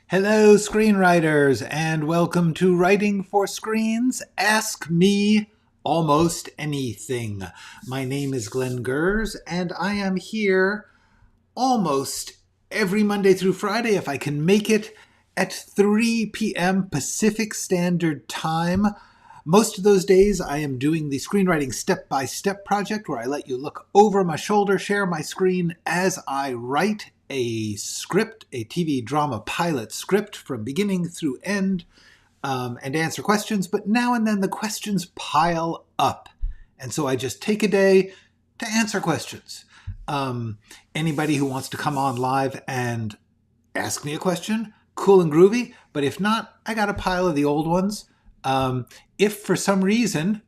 Hello, screenwriters, and welcome to Writing for Screens. Ask me almost anything. My name is Glenn Gers, and I am here almost every Monday through Friday, if I can make it, at 3 p.m. Pacific Standard Time. Most of those days I am doing the Screenwriting Step-by-Step project where I let you look over my shoulder, share my screen as I write a script, a TV drama pilot script from beginning through end, and answer questions. But now and then the questions pile up. And so I just take a day to answer questions. Anybody who wants to come on live and ask me a question, cool and groovy. But if not, I got a pile of the old ones. If for some reason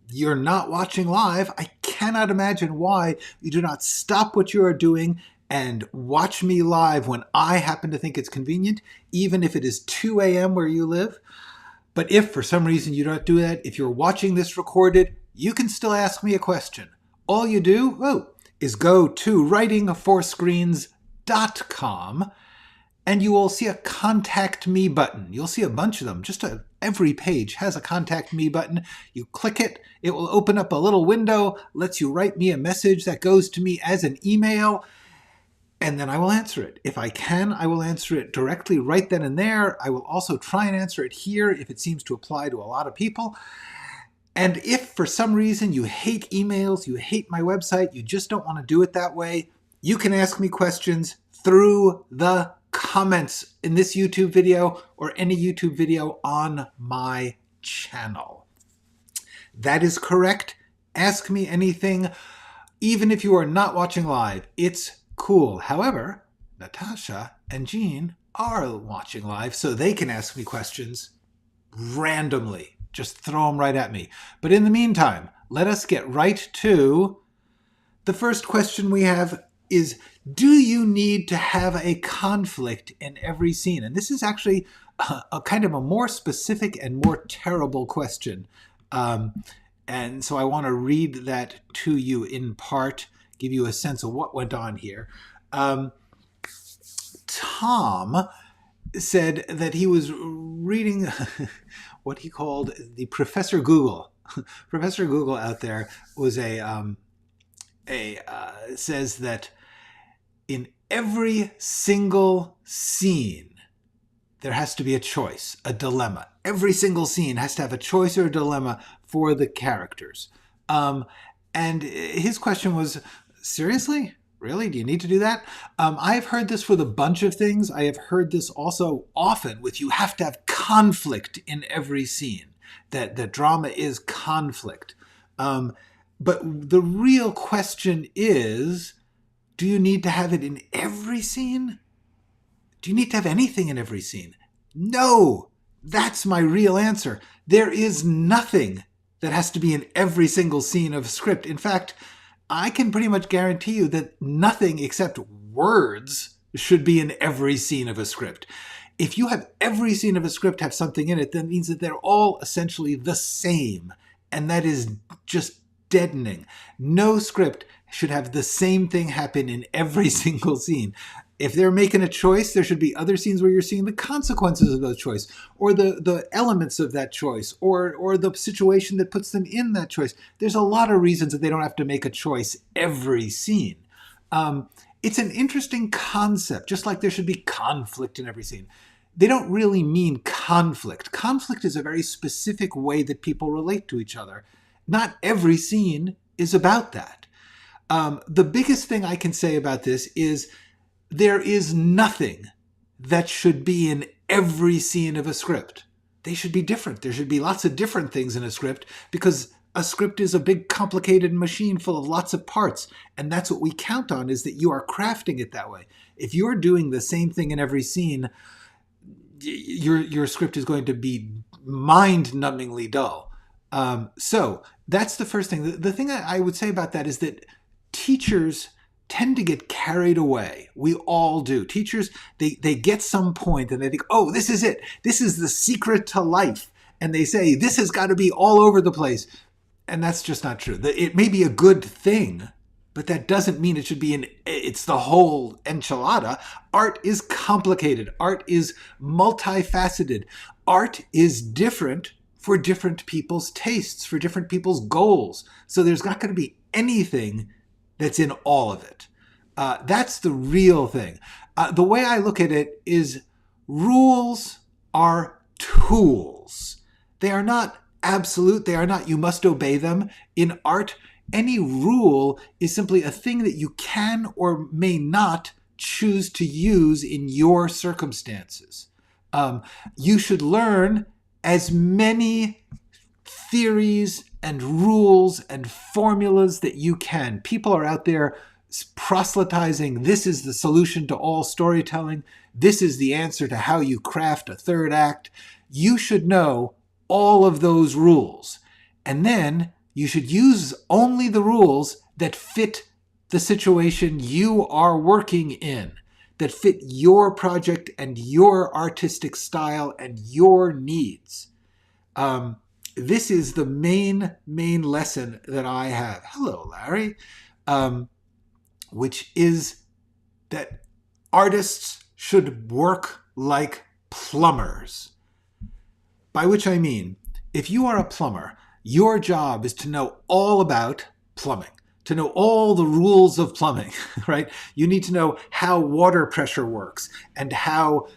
you're not watching live, I cannot imagine why you do not stop what you are doing and watch me live when I happen to think it's convenient, even if it is 2 a.m. where you live. But if for some reason you don't do that, if you're watching this recorded, you can still ask me a question. All you do is go to writingforscreens.com and you will see a Contact Me button. You'll see a bunch of them. Every page has a Contact Me button. You click it, it will open up a little window, lets you write me a message that goes to me as an email, and then I will answer it. If I can, I will answer it directly right then and there. I will also try and answer it here if it seems to apply to a lot of people. And if for some reason you hate emails, you hate my website, you just don't want to do it that way, you can ask me questions through the comments in this YouTube video or any YouTube video on my channel. That is correct. Ask me anything, even if you are not watching live. It's cool. However, Natasha and Jean are watching live, so they can ask me questions randomly. Just throw them right at me. But in the meantime, let us get right to the first question we have is, do you need to have a conflict in every scene? And this is actually a kind of a more specific and more terrible question. And so I want to read that to you in part, give you a sense of what went on here. Tom said that he was reading what he called the Professor Google. Professor Google out there was says that in every single scene, there has to be a choice, a dilemma. Every single scene has to have a choice or a dilemma for the characters. And his question was, seriously? Really? Do you need to do that? I've heard this with a bunch of things. I have heard this also often with you have to have conflict in every scene, that the drama is conflict. But the real question is, do you need to have it in every scene? Do you need to have anything in every scene? No! That's my real answer. There is nothing that has to be in every single scene of a script. In fact, I can pretty much guarantee you that nothing except words should be in every scene of a script. If you have every scene of a script have something in it, that means that they're all essentially the same. And that is just deadening. No script should have the same thing happen in every single scene. If they're making a choice, there should be other scenes where you're seeing the consequences of those choice, or the elements of that choice, or the situation that puts them in that choice. There's a lot of reasons that they don't have to make a choice every scene. It's an interesting concept, just like there should be conflict in every scene. They don't really mean conflict. Conflict is a very specific way that people relate to each other. Not every scene is about that. The biggest thing I can say about this is there is nothing that should be in every scene of a script. They should be different. There should be lots of different things in a script because a script is a big, complicated machine full of lots of parts. And that's what we count on, is that you are crafting it that way. If you're doing the same thing in every scene, your script is going to be mind-numbingly dull. So that's the first thing. The thing I would say about that is that teachers tend to get carried away. We all do. Teachers, they get some point and they think, oh, this is it. This is the secret to life. And they say, this has got to be all over the place. And that's just not true. It may be a good thing but that doesn't mean it should be it's the whole enchilada. Art is complicated. Art is multifaceted. Art is different for different people's tastes, for different people's goals. So there's not going to be anything that's in all of it. That's the real thing. The way I look at it is rules are tools. They are not absolute. They are not, you must obey them. In art, any rule is simply a thing that you can or may not choose to use in your circumstances. You should learn as many theories and rules and formulas that you can. People are out there proselytizing, this is the solution to all storytelling. This is the answer to how you craft a third act. You should know all of those rules. And then you should use only the rules that fit the situation you are working in, that fit your project and your artistic style and your needs. This is the main lesson that I have. Hello, Larry. Which is that artists should work like plumbers. By which I mean, if you are a plumber, your job is to know all about plumbing, to know all the rules of plumbing, right? You need to know how water pressure works and how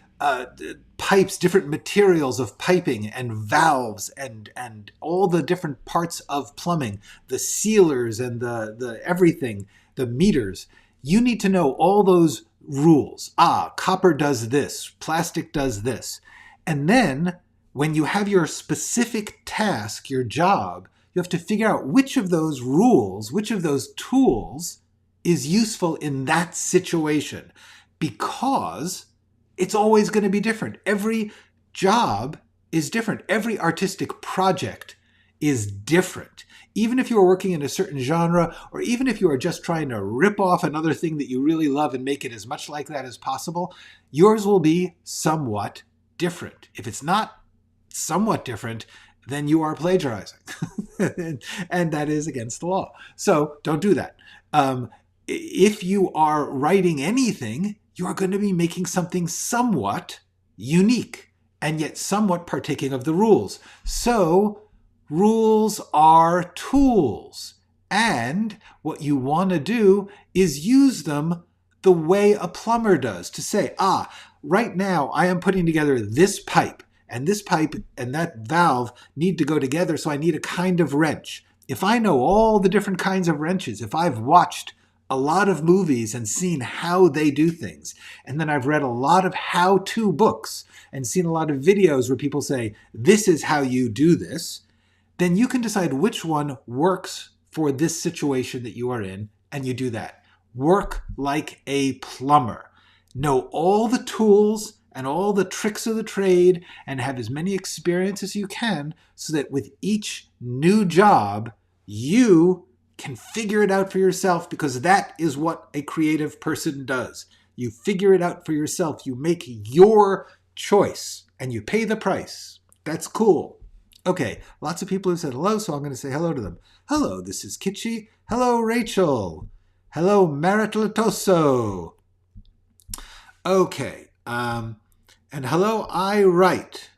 pipes, different materials of piping and valves and all the different parts of plumbing, the sealers and the everything, the meters. You need to know all those rules. Copper does this, plastic does this. And then when you have your specific task, your job, you have to figure out which of those rules, which of those tools is useful in that situation, because it's always going to be different. Every job is different. Every artistic project is different. Even if you are working in a certain genre, or even if you are just trying to rip off another thing that you really love and make it as much like that as possible, yours will be somewhat different. If it's not somewhat different, then you are plagiarizing. And that is against the law. So don't do that. If you are writing anything, you are going to be making something somewhat unique and yet somewhat partaking of the rules. So rules are tools. And what you want to do is use them the way a plumber does, to say, right now I am putting together this pipe, and this pipe and that valve need to go together, so I need a kind of wrench. If I know all the different kinds of wrenches, if I've watched a lot of movies and seen how they do things, and then I've read a lot of how-to books and seen a lot of videos where people say, this is how you do this, then you can decide which one works for this situation that you are in, and you do that. Work like a plumber. Know all the tools and all the tricks of the trade, and have as many experience as you can, so that with each new job, you can figure it out for yourself, because that is what a creative person does. You figure it out for yourself. You make your choice, and you pay the price. That's cool. Okay, lots of people have said hello, so I'm going to say hello to them. Hello, this is Kitschy. Hello, Rachel. Hello, Maritlatoso. Okay, and hello, I write.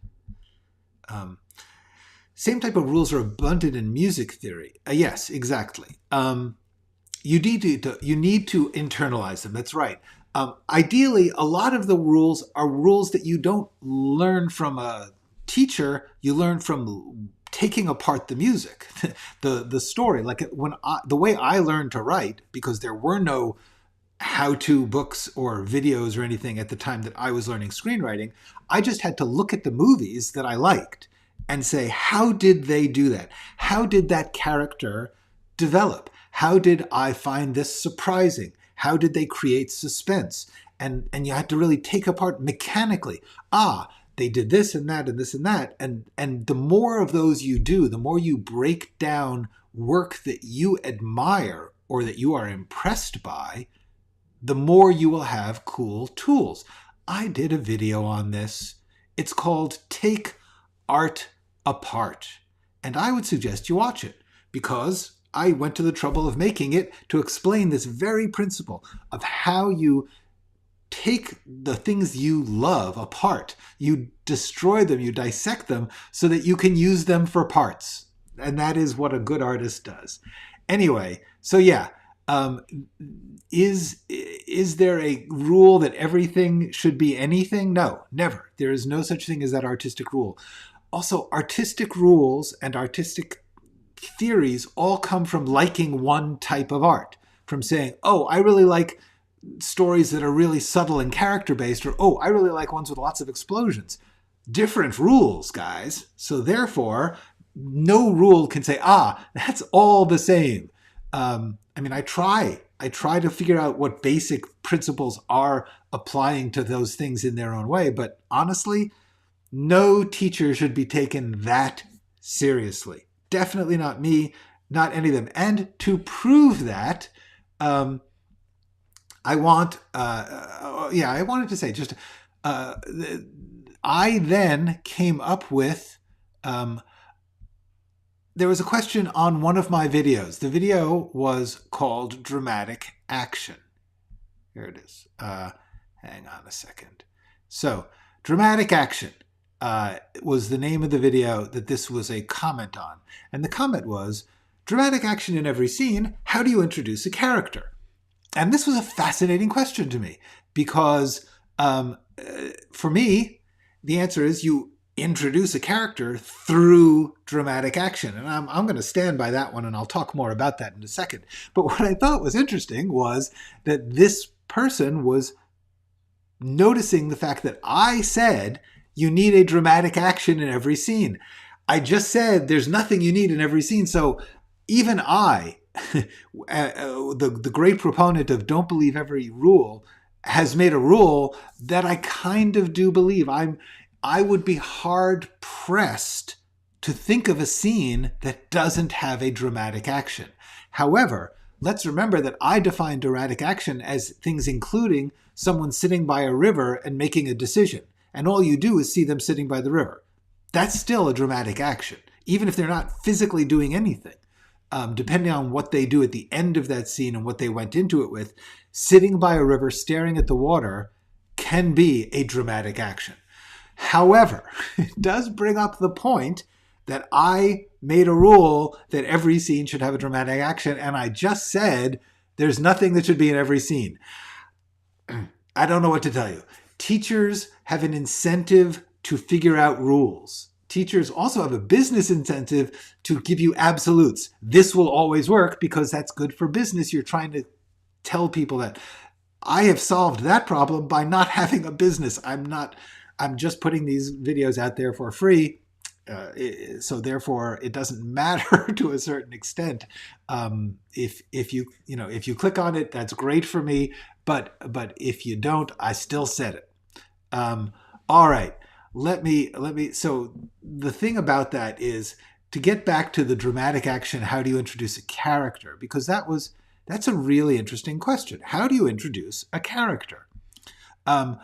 Same type of rules are abundant in music theory. Yes, exactly. You need to internalize them. That's right. Ideally, a lot of the rules are rules that you don't learn from a teacher. You learn from taking apart the music, the story. Like the way I learned to write, because there were no how-to books or videos or anything at the time that I was learning screenwriting, I just had to look at the movies that I liked and say, how did they do that? How did that character develop? How did I find this surprising? How did they create suspense? And you had to really take apart mechanically. They did this and that and this and that. And the more of those you do, the more you break down work that you admire or that you are impressed by, the more you will have cool tools. I did a video on this. It's called Take Art Apart. And I would suggest you watch it, because I went to the trouble of making it to explain this very principle of how you take the things you love apart. You destroy them, you dissect them so that you can use them for parts. And that is what a good artist does. Anyway, so yeah, is there a rule that everything should be anything? No, never. There is no such thing as that artistic rule. Also, artistic rules and artistic theories all come from liking one type of art. From saying, oh, I really like stories that are really subtle and character-based, or, oh, I really like ones with lots of explosions. Different rules, guys. So therefore, no rule can say, that's all the same. I mean, I try to figure out what basic principles are applying to those things in their own way, but honestly, no teacher should be taken that seriously. Definitely not me, not any of them. And to prove that, I wanted to say just, I then came up with, there was a question on one of my videos. The video was called Dramatic Action. Here it is. Hang on a second. So, Dramatic Action was the name of the video that this was a comment on. And the comment was, dramatic action in every scene, how do you introduce a character? And this was a fascinating question to me because for me, the answer is you introduce a character through dramatic action. And I'm going to stand by that one, and I'll talk more about that in a second. But what I thought was interesting was that this person was noticing the fact that I said you need a dramatic action in every scene. I just said there's nothing you need in every scene. So even I, the great proponent of don't believe every rule, has made a rule that I kind of do believe. I would be hard pressed to think of a scene that doesn't have a dramatic action. However, let's remember that I define dramatic action as things including someone sitting by a river and making a decision. And all you do is see them sitting by the river. That's still a dramatic action, even if they're not physically doing anything. Depending on what they do at the end of that scene and what they went into it with, sitting by a river, staring at the water can be a dramatic action. However, it does bring up the point that I made a rule that every scene should have a dramatic action, and I just said there's nothing that should be in every scene. I don't know what to tell you. Teachers have an incentive to figure out rules. Teachers also have a business incentive to give you absolutes. This will always work because that's good for business. You're trying to tell people that. I have solved that problem by not having a business. I'm just putting these videos out there for free. So therefore, it doesn't matter to a certain extent. If you click on it, that's great for me. But if you don't, I still said it. All right. So the thing about that is to get back to the dramatic action, how do you introduce a character? Because that's a really interesting question. How do you introduce a character? I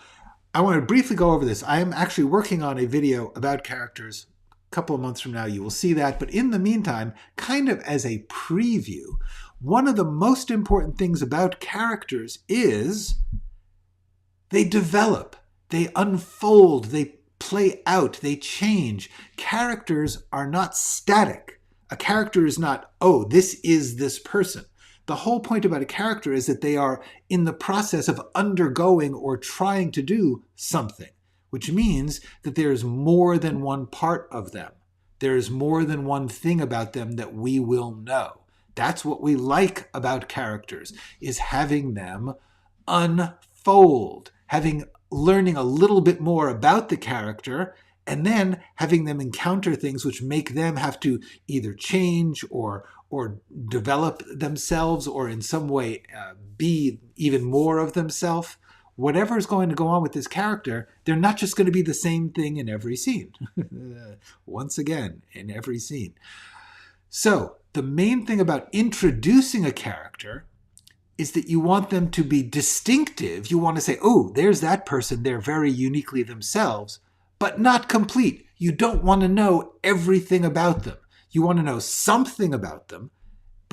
want to briefly go over this. I am actually working on a video about characters. A couple of months from now, you will see that. But in the meantime, kind of as a preview, one of the most important things about characters is they develop, they unfold, they play out, they change. Characters are not static. A character is not, oh, this is this person. The whole point about a character is that they are in the process of undergoing or trying to do something, which means that there's more than one part of them. There's more than one thing about them that we will know. That's what we like about characters, is having them unfold, learning a little bit more about the character, and then having them encounter things which make them have to either change or develop themselves or in some way be even more of themselves. Whatever is going to go on with this character, they're not just going to be the same thing in every scene. Once again, in every scene. So the main thing about introducing a character is that you want them to be distinctive. You want to say, oh, there's that person. They're very uniquely themselves, but not complete. You don't want to know everything about them. You want to know something about them,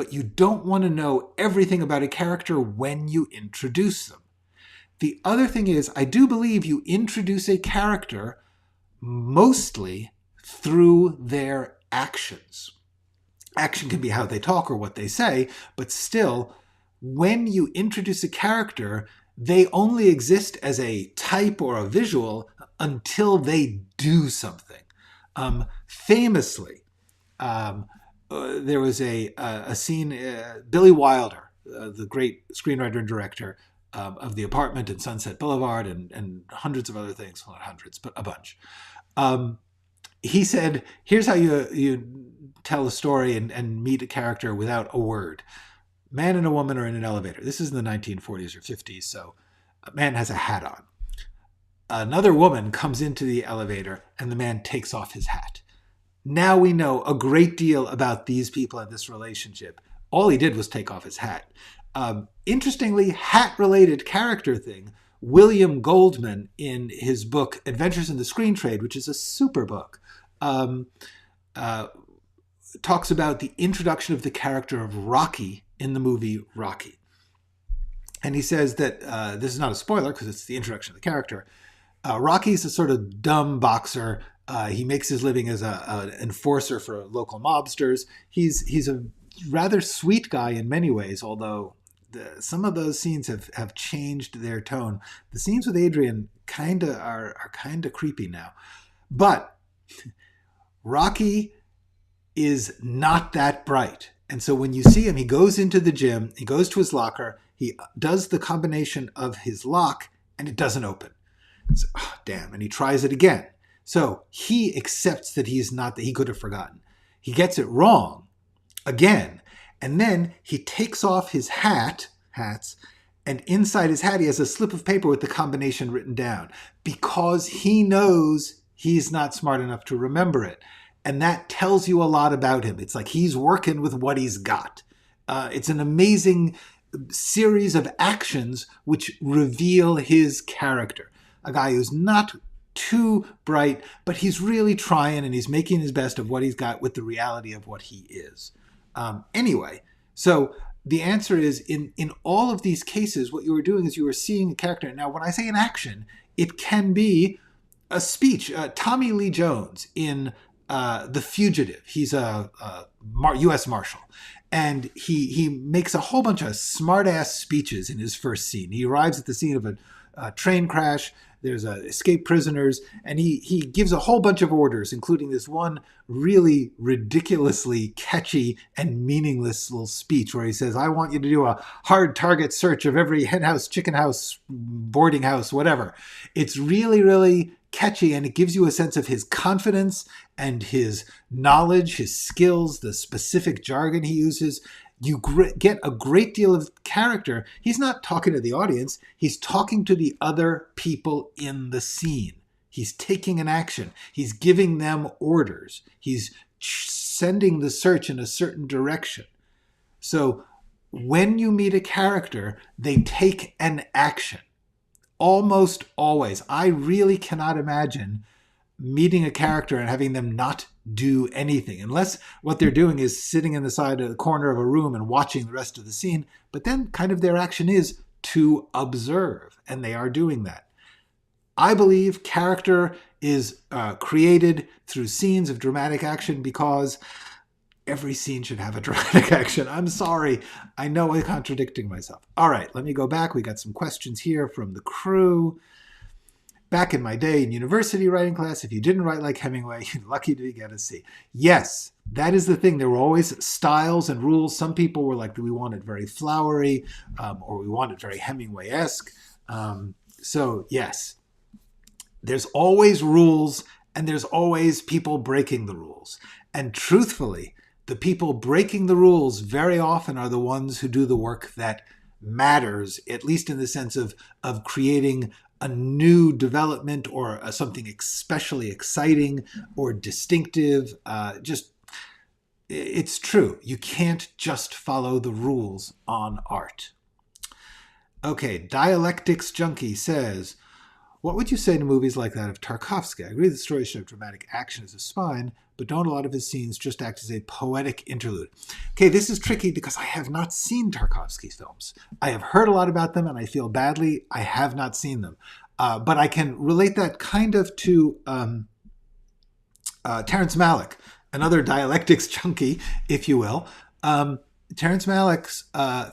but you don't want to know everything about a character when you introduce them. The other thing is, I do believe you introduce a character mostly through their actions. Action can be how they talk or what they say, but still, when you introduce a character, they only exist as a type or a visual until they do something. Famously, there was a scene, Billy Wilder, the great screenwriter and director of The Apartment and Sunset Boulevard and hundreds of other things, well, not hundreds, but a bunch. He said, here's how you tell a story and meet a character without a word. Man and a woman are in an elevator. This is in the 1940s or 50s, so a man has a hat on. Another woman comes into the elevator, and the man takes off his hat. Now we know a great deal about these people and this relationship. All he did was take off his hat. Interestingly, hat-related character thing, William Goldman, in his book Adventures in the Screen Trade, which is a super book, talks about the introduction of the character of Rocky in the movie Rocky. And he says that, this is not a spoiler because it's the introduction of the character, Rocky's a sort of dumb boxer. He makes his living as an enforcer for local mobsters. He's a rather sweet guy in many ways, although some of those scenes have changed their tone. The scenes with Adrian are kind of creepy now. But Rocky is not that bright. And so when you see him, he goes into the gym, he goes to his locker, he does the combination of his lock, and it doesn't open. So, oh, damn, and he tries it again. So he accepts that he could have forgotten. He gets it wrong again. And then he takes off his hats, and inside his hat he has a slip of paper with the combination written down because he knows he's not smart enough to remember it. And that tells you a lot about him. It's like he's working with what he's got. It's an amazing series of actions which reveal his character. A guy who's not too bright, but he's really trying and he's making his best of what he's got with the reality of what he is. Anyway, so the answer is in all of these cases, what you were doing is you were seeing a character. Now, when I say an action, it can be a speech. Tommy Lee Jones in The Fugitive, he's a U.S. Marshal. And he makes a whole bunch of smart-ass speeches in his first scene. He arrives at the scene of a train crash. There's escaped prisoners, and he gives a whole bunch of orders, including this one really ridiculously catchy and meaningless little speech where he says, I want you to do a hard target search of every hen house, chicken house, boarding house, whatever. It's really, really catchy, and it gives you a sense of his confidence and his knowledge, his skills, the specific jargon he uses. You get a great deal of character. He's not talking to the audience. He's talking to the other people in the scene. He's taking an action. He's giving them orders. He's sending the search in a certain direction. So when you meet a character, they take an action. Almost always. I really cannot imagine meeting a character and having them not do anything, unless what they're doing is sitting in the side of the corner of a room and watching the rest of the scene. But then kind of their action is to observe, and they are doing that. I believe character is created through scenes of dramatic action because every scene should have a dramatic action. I'm sorry. I know I'm contradicting myself. All right, let me go back. We got some questions here from the crew. Back in my day in university writing class, if you didn't write like Hemingway, you're lucky to get a C. Yes, that is the thing. There were always styles and rules. Some people were like, we want it very flowery, or we want it very Hemingway-esque. So yes, there's always rules, and there's always people breaking the rules. And truthfully, the people breaking the rules very often are the ones who do the work that matters, at least in the sense of creating a new development or something especially exciting or distinctive. It's true. You can't just follow the rules on art. Okay, Dialectics Junkie says, What would you say to movies like that of Tarkovsky? I agree the stories should have dramatic action as a spine, but don't a lot of his scenes just act as a poetic interlude? Okay, this is tricky because I have not seen Tarkovsky's films. I have heard a lot about them, and I feel badly I have not seen them. But I can relate that kind of to Terrence Malick, another dialectics junkie, if you will. Terrence Malick's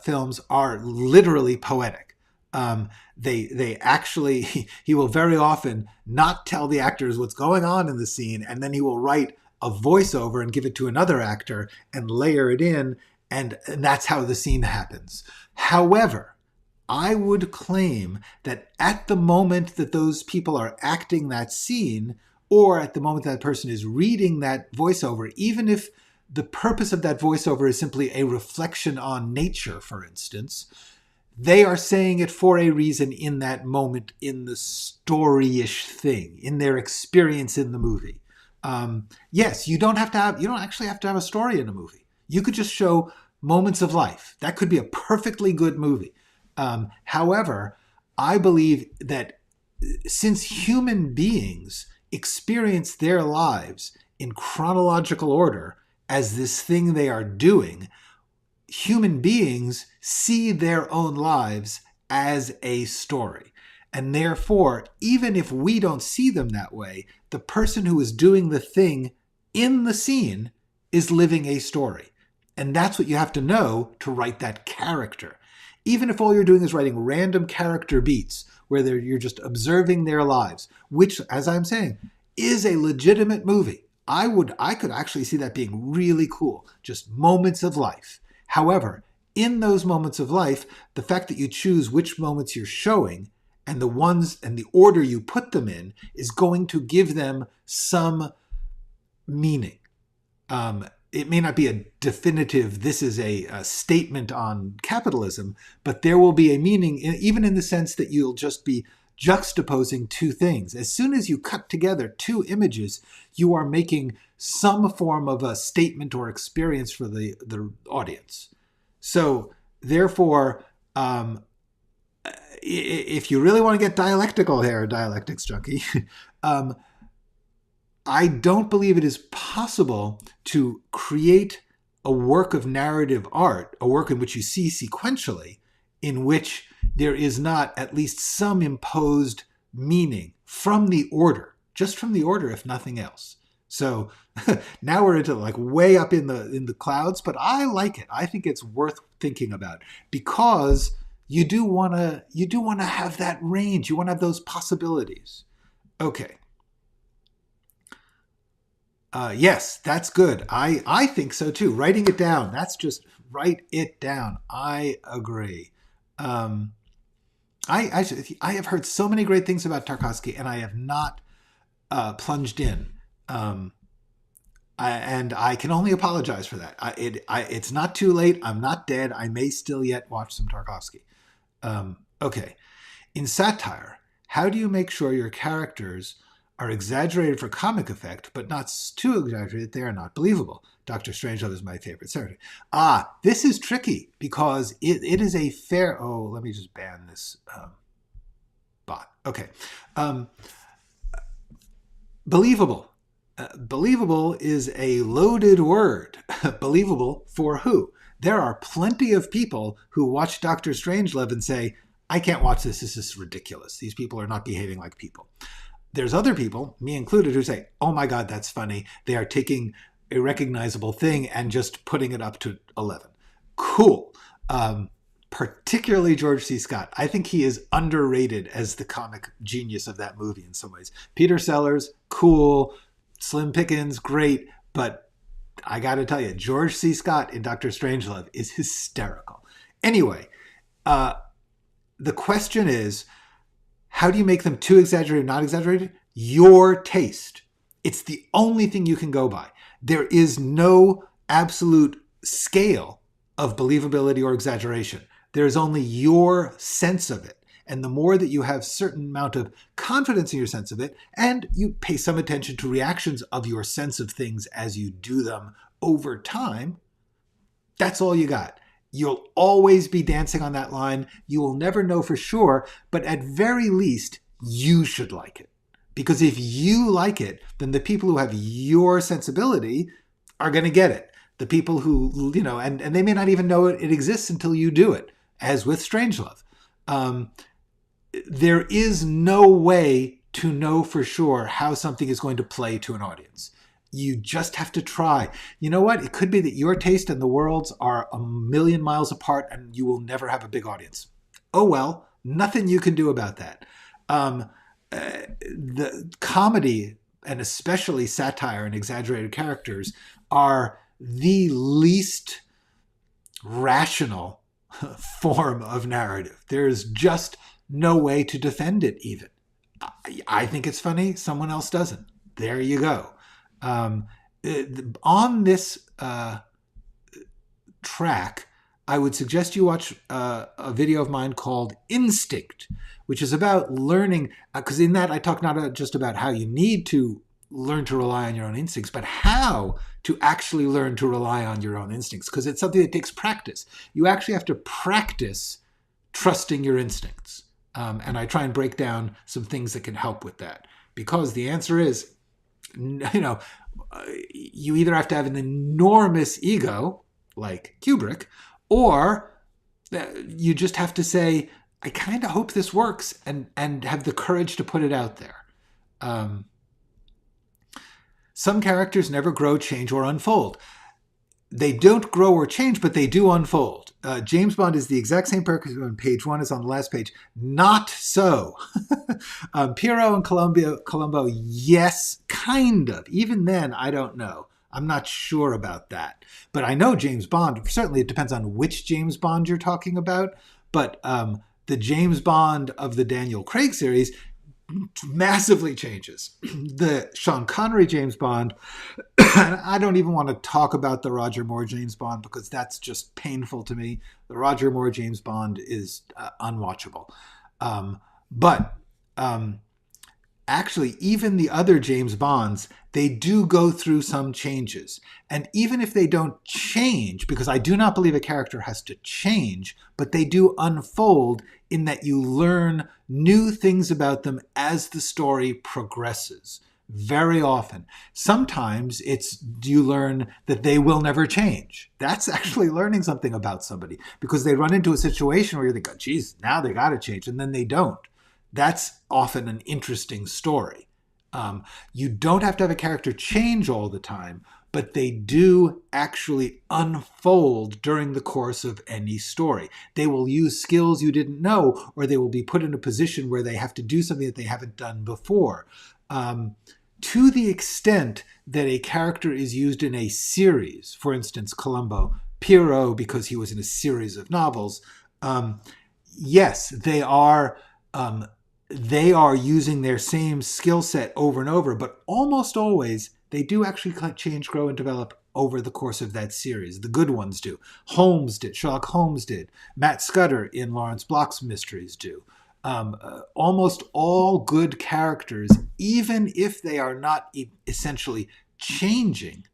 films are literally poetic. They actually, he will very often not tell the actors what's going on in the scene, and then he will write a voiceover and give it to another actor and layer it in, and that's how the scene happens. However, I would claim that at the moment that those people are acting that scene, or at the moment that person is reading that voiceover, even if the purpose of that voiceover is simply a reflection on nature, for instance, they are saying it for a reason in that moment, in the story-ish thing, in their experience in the movie. Yes, you don't actually have to have a story in a movie. You could just show moments of life. That could be a perfectly good movie. However, I believe that since human beings experience their lives in chronological order as this thing they are doing, human beings see their own lives as a story. And therefore, even if we don't see them that way, the person who is doing the thing in the scene is living a story. And that's what you have to know to write that character. Even if all you're doing is writing random character beats where you're just observing their lives, which, as I'm saying, is a legitimate movie. I could actually see that being really cool. Just moments of life. However, in those moments of life, the fact that you choose which moments you're showing and the ones and the order you put them in is going to give them some meaning. It may not be a definitive, this is a statement on capitalism, but there will be a meaning, even in the sense that you'll just be juxtaposing two things. As soon as you cut together two images, you are making some form of a statement or experience for the audience. So therefore, if you really want to get dialectical here, dialectics junkie, I don't believe it is possible to create a work of narrative art, a work in which you see sequentially, in which there is not at least some imposed meaning from the order, just from the order, if nothing else. So now we're into like way up in the clouds, but I like it. I think it's worth thinking about because you do want to have that range. You want to have those possibilities. Okay. Yes, that's good. I think so too. Writing it down. That's just write it down. I agree. I have heard so many great things about Tarkovsky, and I have not plunged in. And I can only apologize for that. It's not too late. I'm not dead. I may still yet watch some Tarkovsky. Okay. In satire, how do you make sure your characters are exaggerated for comic effect, but not too exaggerated they are not believable? Dr. Strangelove is my favorite character. This is tricky because it is a fair... Oh, let me just ban this bot. Okay. Believable. Believable is a loaded word. Believable for who? There are plenty of people who watch Dr. Strangelove and say, I can't watch this. This is ridiculous. These people are not behaving like people. There's other people, me included, who say, oh my God, that's funny. They are taking a recognizable thing and just putting it up to 11. Cool. Particularly George C. Scott. I think he is underrated as the comic genius of that movie in some ways. Peter Sellers, cool. Slim Pickens, great. But I got to tell you, George C. Scott in Dr. Strangelove is hysterical. Anyway, the question is, how do you make them too exaggerated, not exaggerated? Your taste. It's the only thing you can go by. There is no absolute scale of believability or exaggeration. There is only your sense of it. And the more that you have certain amount of confidence in your sense of it, and you pay some attention to reactions of your sense of things as you do them over time, that's all you got. You'll always be dancing on that line. You will never know for sure, but at very least, you should like it. Because if you like it, then the people who have your sensibility are going to get it. The people who, and they may not even know it exists until you do it, as with Strangelove. There is no way to know for sure how something is going to play to an audience. You just have to try. You know what? It could be that your taste and the world's are a million miles apart and you will never have a big audience. Oh well, nothing you can do about that. The comedy, and especially satire and exaggerated characters, are the least rational form of narrative. There's just no way to defend it even. I think it's funny, someone else doesn't. There you go. On this track, I would suggest you watch a video of mine called Instinct, which is about learning, because in that I talk not just about how you need to learn to rely on your own instincts, but how to actually learn to rely on your own instincts, because it's something that takes practice. You actually have to practice trusting your instincts. And I try and break down some things that can help with that, because the answer is, you either have to have an enormous ego, like Kubrick, or you just have to say, I kind of hope this works, and have the courage to put it out there. Some characters never grow, change, or unfold. They don't grow or change, but they do unfold. James Bond is the exact same person on page 1 as on the last page. Not so. Poirot and Columbo, yes, kind of. Even then, I don't know. I'm not sure about that. But I know James Bond, certainly it depends on which James Bond you're talking about, but the James Bond of the Daniel Craig series massively changes. The Sean Connery James Bond, I don't even want to talk about the Roger Moore James Bond because that's just painful to me. The Roger Moore James Bond is unwatchable. But actually, even the other James Bonds, they do go through some changes. And even if they don't change, because I do not believe a character has to change, but they do unfold in that you learn new things about them as the story progresses. Very often. Sometimes you learn that they will never change. That's actually learning something about somebody, because they run into a situation where you think, oh, geez, now they got to change, and then they don't. That's often an interesting story. You don't have to have a character change all the time, but they do actually unfold during the course of any story. They will use skills you didn't know, or they will be put in a position where they have to do something that they haven't done before. To the extent that a character is used in a series, for instance, Columbo, Poirot, because he was in a series of novels, yes, they are using their same skill set over and over, but almost always they do actually change, grow, and develop over the course of that series. The good ones do. Holmes did. Sherlock Holmes did. Matt Scudder in Lawrence Block's mysteries do. Almost all good characters, even if they are not essentially changing,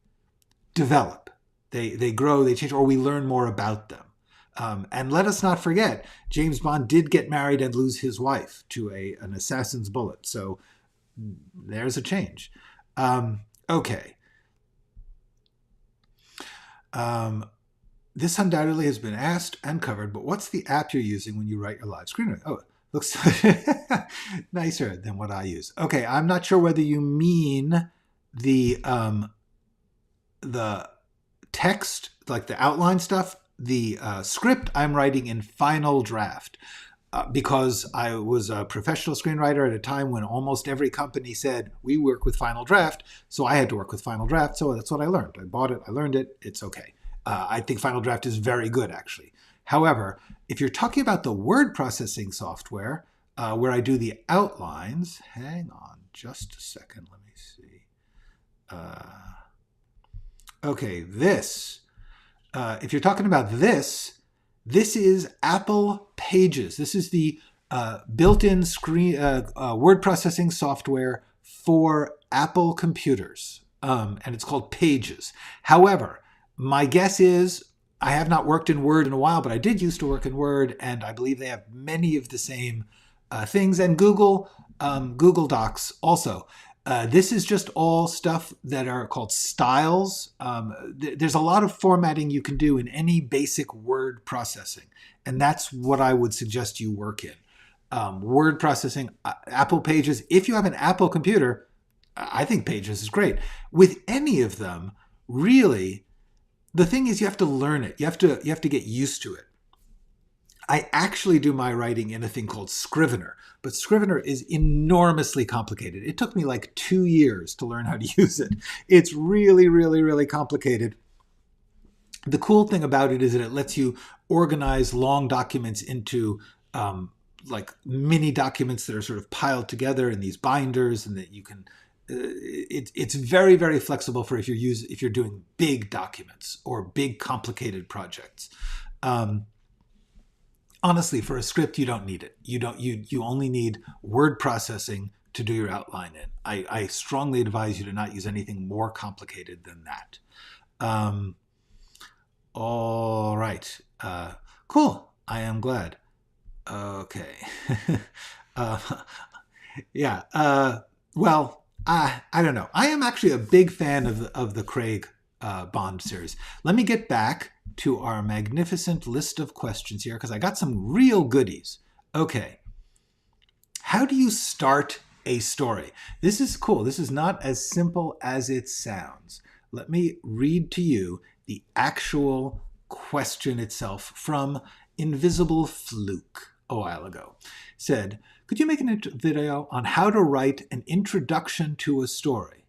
develop. They grow, they change, or we learn more about them. And let us not forget, James Bond did get married and lose his wife to an assassin's bullet. So there's a change. Okay. This undoubtedly has been asked and covered, but what's the app you're using when you write your live screenwriting? Oh, it looks nicer than what I use. Okay, I'm not sure whether you mean the text, like the outline stuff. The script I'm writing in Final Draft because I was a professional screenwriter at a time when almost every company said, we work with Final Draft. So I had to work with Final Draft. So that's what I learned. I bought it. I learned it. It's okay. I think Final Draft is very good, actually. However, if you're talking about the word processing software, where I do the outlines, hang on just a second. Let me see. Okay, this. If you're talking about this is Apple Pages. This is the built-in word processing software for Apple computers, and it's called Pages. However, my guess is, I have not worked in Word in a while, but I did used to work in Word, and I believe they have many of the same things. And Google Google Docs also. This is just all stuff that are called styles. There's a lot of formatting you can do in any basic word processing, and that's what I would suggest you work in. Word processing, Apple Pages. If you have an Apple computer, I think Pages is great. With any of them, really, the thing is you have to learn it. You have to get used to it. I actually do my writing in a thing called Scrivener, but Scrivener is enormously complicated. It took me like 2 years to learn how to use it. It's really, really, really complicated. The cool thing about it is that it lets you organize long documents into like mini documents that are sort of piled together in these binders, and that you can. It's very, very flexible for if you're doing big documents or big complicated projects. Honestly, for a script, you don't need it. You only need word processing to do your outline in. I strongly advise you to not use anything more complicated than that. All right. Cool. I am glad. Okay. Yeah. Well, I don't know. I am actually a big fan of the Craig Bond series. Let me get back to our magnificent list of questions here, because I got some real goodies. Okay. How do you start a story? This is cool. This is not as simple as it sounds. Let me read to you the actual question itself from Invisible Fluke a while ago. It said, could you make a video on how to write an introduction to a story?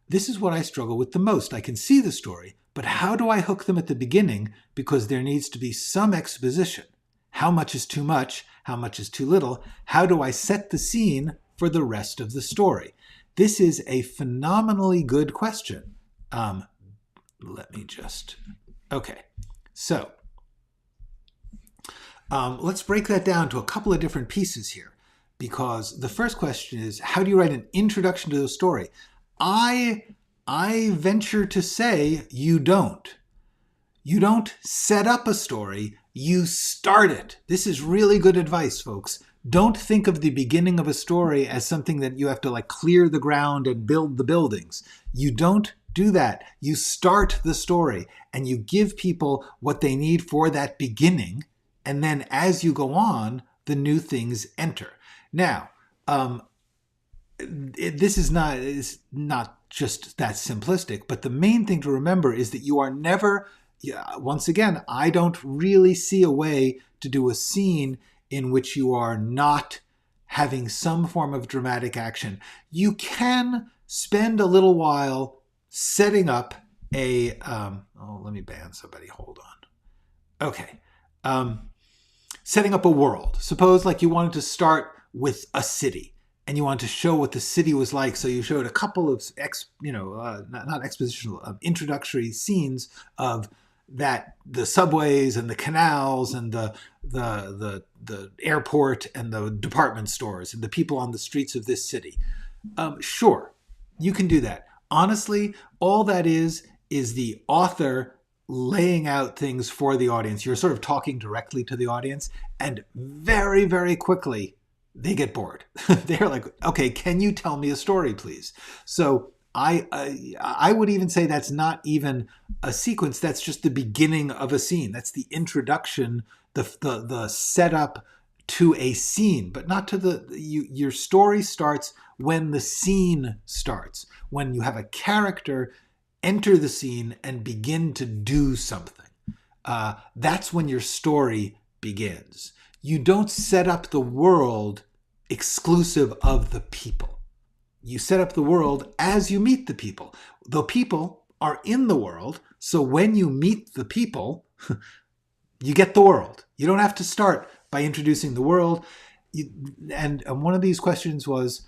This is what I struggle with the most. I can see the story, but how do I hook them at the beginning? Because there needs to be some exposition. How much is too much? How much is too little? How do I set the scene for the rest of the story? This is a phenomenally good question. Let me just... Okay, so let's break that down to a couple of different pieces here, because the first question is, how do you write an introduction to the story? I venture to say you don't. You don't set up a story, you start it. This is really good advice, folks. Don't think of the beginning of a story as something that you have to like clear the ground and build the buildings. You don't do that. You start the story and you give people what they need for that beginning. And then as you go on, the new things enter. Now, this is not just that simplistic, but the main thing to remember is that you are never, once again, I don't really see a way to do a scene in which you are not having some form of dramatic action. You can spend a little while setting up a, let me ban somebody, hold on. Okay. Setting up a world. Suppose like you wanted to start with a city and you wanted to show what the city was like. So you showed a couple of, not expositional, introductory scenes of that, the subways and the canals and the airport and the department stores and the people on the streets of this city. Sure, you can do that. Honestly, all that is the author laying out things for the audience. You're sort of talking directly to the audience, and very, very quickly they get bored. They're like, okay, can you tell me a story, please? So I would even say that's not even a sequence. That's just the beginning of a scene. That's the introduction, the setup to a scene, but not to your story starts when the scene starts, when you have a character enter the scene and begin to do something. That's when your story begins. You don't set up the world exclusive of the people. You set up the world as you meet the people. The people are in the world, so when you meet the people, you get the world. You don't have to start by introducing the world. And one of these questions was,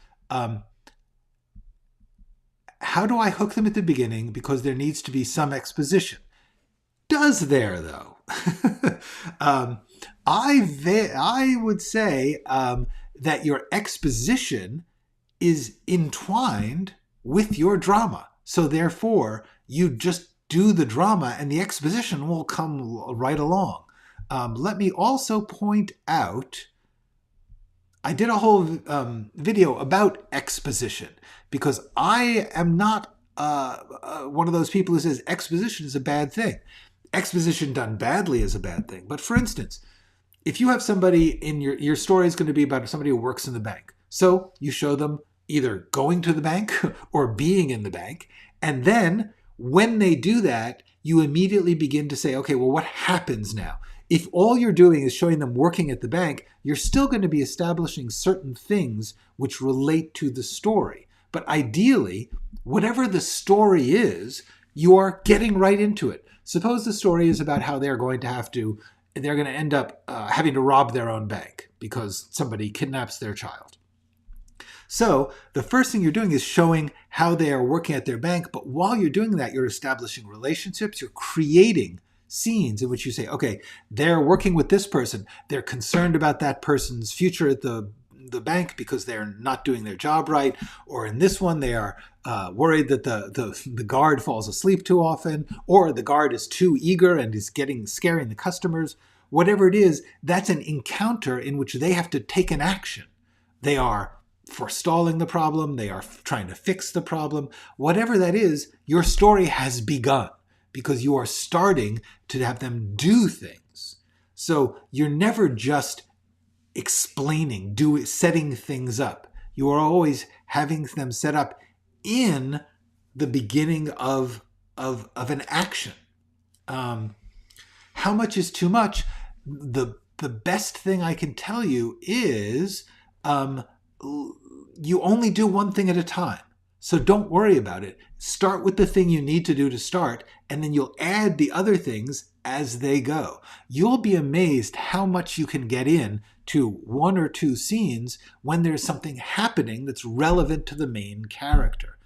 how do I hook them at the beginning? Because there needs to be some exposition. Does there, though? I would say that your exposition is entwined with your drama. So therefore, you just do the drama and the exposition will come right along. Let me also point out I did a whole video about exposition because I am not one of those people who says exposition is a bad thing. Exposition done badly is a bad thing. But for instance, if you have somebody in your story is going to be about somebody who works in the bank. So you show them either going to the bank or being in the bank. And then when they do that, you immediately begin to say, okay, well, what happens now? If all you're doing is showing them working at the bank, you're still going to be establishing certain things which relate to the story. But ideally, whatever the story is, you are getting right into it. Suppose the story is about how they're going to end up having to rob their own bank because somebody kidnaps their child. So the first thing you're doing is showing how they are working at their bank. But while you're doing that, you're establishing relationships. You're creating scenes in which you say, okay, they're working with this person. They're concerned about that person's future at the bank because they're not doing their job right. Or in this one, they are worried that the guard falls asleep too often, or the guard is too eager and is scaring the customers. Whatever it is, that's an encounter in which they have to take an action. They are forestalling the problem. They are trying to fix the problem. Whatever that is, your story has begun because you are starting to have them do things. So you're never just explaining, setting things up. You are always having them set up in the beginning of an action. How much is too much? The best thing I can tell you is you only do one thing at a time. So don't worry about it. Start with the thing you need to do to start, and then you'll add the other things as they go. You'll be amazed how much you can get in to one or two scenes when there's something happening that's relevant to the main character.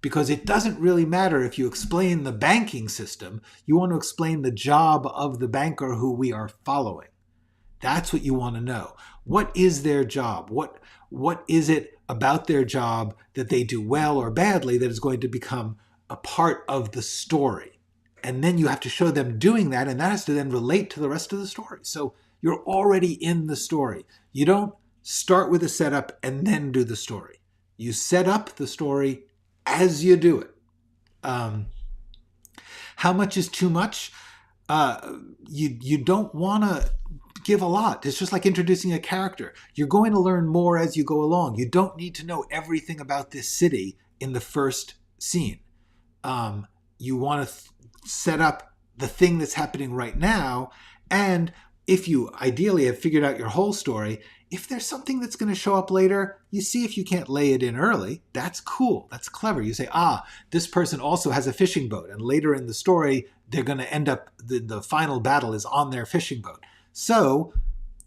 Because it doesn't really matter if you explain the banking system. You want to explain the job of the banker who we are following. That's what you want to know. What is their job? What is it about their job that they do well or badly that is going to become a part of the story? And then you have to show them doing that, and that has to then relate to the rest of the story. So you're already in the story. You don't start with a setup and then do the story. You set up the story as you do it. How much is too much? You don't want to give a lot. It's just like introducing a character. You're going to learn more as you go along. You don't need to know everything about this city in the first scene. You want to set up the thing that's happening right now. And if you ideally have figured out your whole story, if there's something that's going to show up later, you see if you can't lay it in early. That's cool. That's clever. You say, this person also has a fishing boat. And later in the story, they're going to end up, the final battle is on their fishing boat. So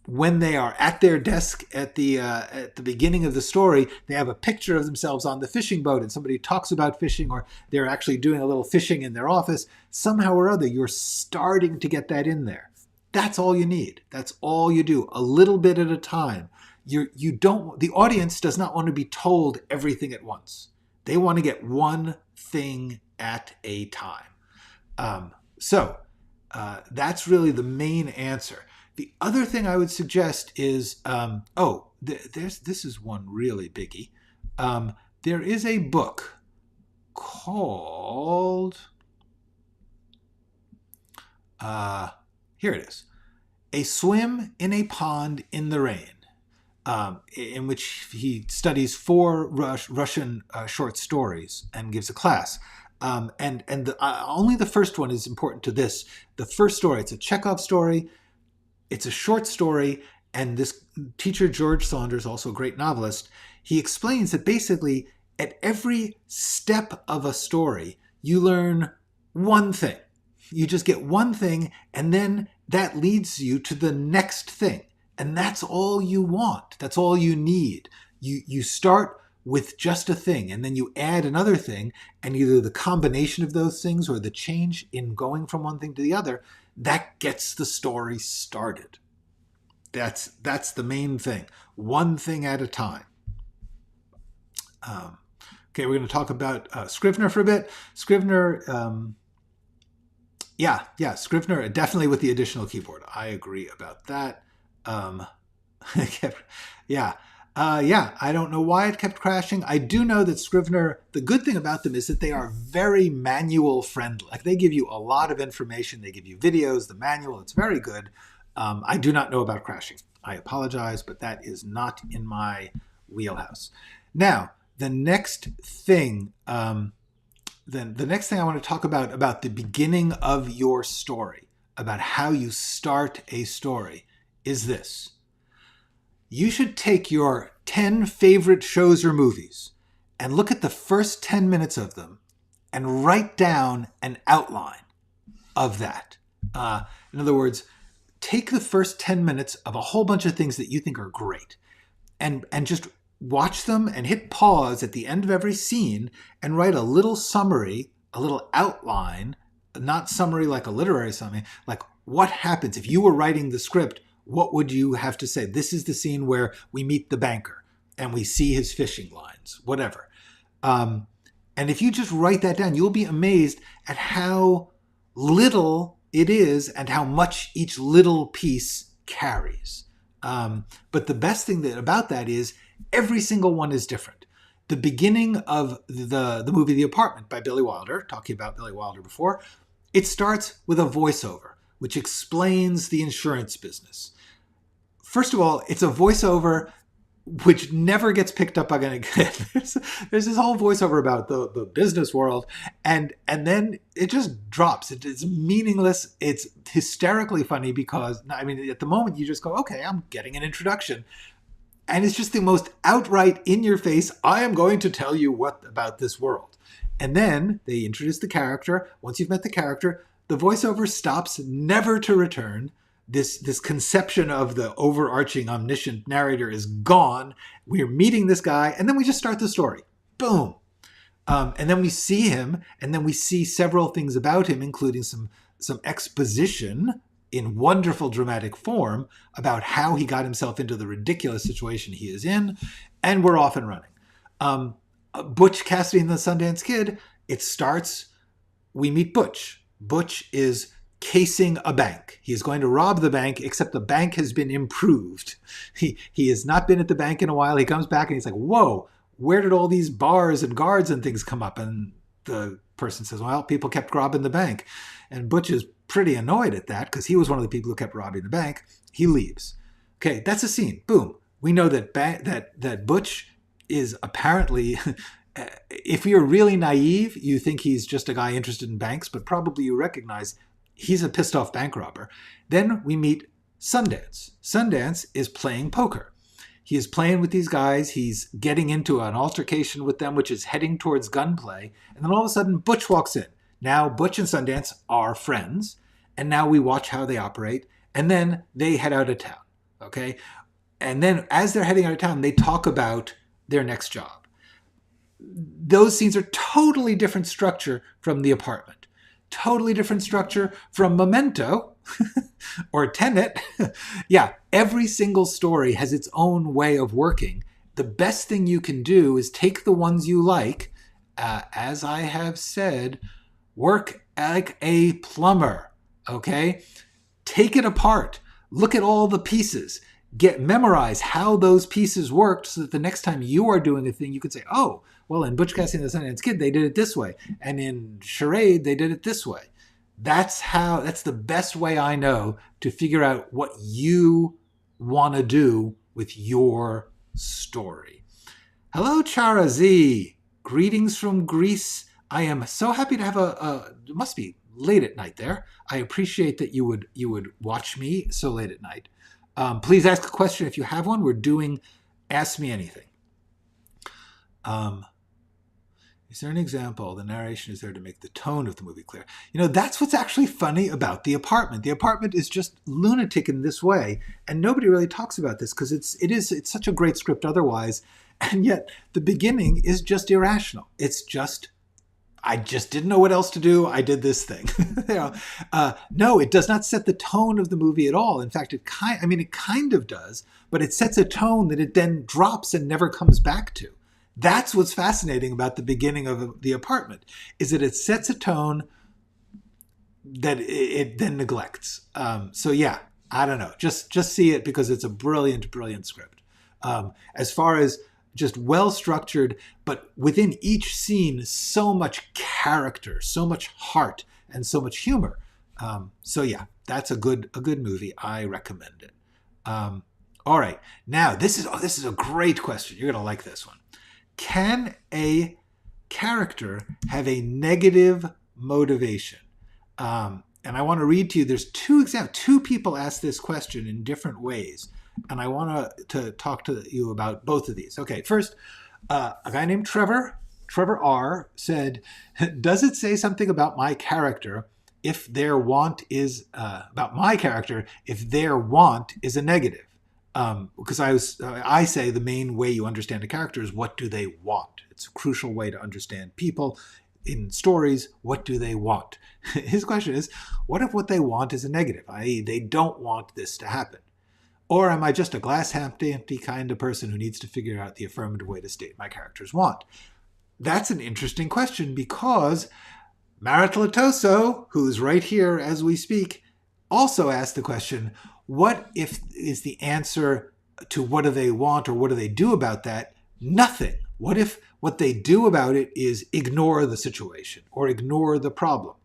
when they are at their desk at the beginning of the story, they have a picture of themselves on the fishing boat and somebody talks about fishing, or they're actually doing a little fishing in their office. Somehow or other, you're starting to get that in there. That's all you need. That's all you do, a little bit at a time. The audience does not want to be told everything at once. They want to get one thing at a time. So that's really the main answer. The other thing I would suggest is, this is one really biggie. There is a book called, here it is, A Swim in a Pond in the Rain, in which he studies 4 Russian short stories and gives a class. Only the first one is important to this. The first story, it's a Chekhov story. It's a short story, and this teacher, George Saunders, also a great novelist, he explains that basically at every step of a story, you learn one thing. You just get one thing, and then that leads you to the next thing. And that's all you want. That's all you need. You start with just a thing, and then you add another thing, and either the combination of those things or the change in going from one thing to the other, that gets the story started. That's the main thing. One thing at a time. Okay, we're going to talk about Scrivener for a bit. Scrivener, Scrivener, definitely with the additional keyboard. I agree about that. Yeah. Yeah, I don't know why it kept crashing. I do know that Scrivener, the good thing about them is that they are very manual friendly. Like they give you a lot of information. They give you videos, the manual. It's very good. I do not know about crashing. I apologize, but that is not in my wheelhouse. Now, the next thing, the next thing I want to talk about the beginning of your story, about how you start a story, is this. You should take your 10 favorite shows or movies and look at the first 10 minutes of them and write down an outline of that. In other words, take the first 10 minutes of a whole bunch of things that you think are great and just watch them and hit pause at the end of every scene and write a little summary, a little outline, not summary like a literary summary, like what happens if you were writing the script. What would you have to say? This is the scene where we meet the banker and we see his fishing lines, whatever. And if you just write that down, you'll be amazed at how little it is and how much each little piece carries. But the best thing about that is every single one is different. The beginning of the movie The Apartment by Billy Wilder, talking about Billy Wilder before, it starts with a voiceover, which explains the insurance business. First of all, it's a voiceover which never gets picked up again. There's this whole voiceover about the business world, and then it just drops. It's meaningless. It's hysterically funny because, I mean, at the moment you just go, okay, I'm getting an introduction. And it's just the most outright in-your-face, I am going to tell you what about this world. And then they introduce the character. Once you've met the character, the voiceover stops, never to return. This conception of the overarching omniscient narrator is gone. We're meeting this guy, and then we just start the story. Boom. And then we see him, and then we see several things about him, including some exposition in wonderful dramatic form about how he got himself into the ridiculous situation he is in, and we're off and running. Butch Cassidy and the Sundance Kid, it starts, we meet Butch. Butch is casing a bank. He is going to rob the bank, except the bank has been improved. He has not been at the bank in a while. He comes back and he's like, whoa, where did all these bars and guards and things come up? And the person says, well, people kept robbing the bank. And Butch is pretty annoyed at that because he was one of the people who kept robbing the bank. He leaves. Okay, that's a scene. Boom. We know that Butch is apparently... If you're really naive, you think he's just a guy interested in banks, but probably you recognize he's a pissed off bank robber. Then we meet Sundance. Sundance is playing poker. He is playing with these guys. He's getting into an altercation with them, which is heading towards gunplay. And then all of a sudden, Butch walks in. Now, Butch and Sundance are friends. And now we watch how they operate. And then they head out of town. Okay? And then as they're heading out of town, they talk about their next job. Those scenes are totally different structure from The Apartment. Totally different structure from Memento or Tenet. Yeah, every single story has its own way of working. The best thing you can do is take the ones you like, as I have said, work like a plumber, okay? Take it apart. Look at all the pieces. Memorize how those pieces worked so that the next time you are doing a thing, you can say, oh, well, in Butch Cassidy and the Sundance Kid, they did it this way. And in Charade, they did it this way. That's the best way I know to figure out what you want to do with your story. Hello, Chara Z. Greetings from Greece. I am so happy to have it must be late at night there. I appreciate that you would watch me so late at night. Please ask a question if you have one. We're doing Ask Me Anything. Is there an example? The narration is there to make the tone of the movie clear. You know, that's what's actually funny about The Apartment. The Apartment is just lunatic in this way, and nobody really talks about this because it's such a great script otherwise, and yet the beginning is just irrational. It's just, I just didn't know what else to do. I did this thing. No, it does not set the tone of the movie at all. In fact, it kind of does, but it sets a tone that it then drops and never comes back to. That's what's fascinating about the beginning of The Apartment, is that it sets a tone that it then neglects. So yeah, I don't know. Just see it because it's a brilliant, brilliant script. As far as just well structured, but within each scene, so much character, so much heart, and so much humor. So yeah, that's a good movie. I recommend it. All right, now this is a great question. You're gonna like this one. Can a character have a negative motivation? And I want to read to you. There's two examples. Two people asked this question in different ways, and I want to talk to you about both of these. Okay, first, a guy named Trevor R. said, "Does it say something about my character if their want is about my character if their want is a negative?" Because I say the main way you understand a character is what do they want. It's a crucial way to understand people in stories. What do they want? His question is, what if what they want is a negative, i.e. they don't want this to happen? Or am I just a glass half empty kind of person who needs to figure out the affirmative way to state my character's want? That's an interesting question because Marital Atoso, who's right here as we speak, also asked the question, what if is the answer to what do they want or what do they do about that? Nothing. What if what they do about it is ignore the situation or ignore the problem?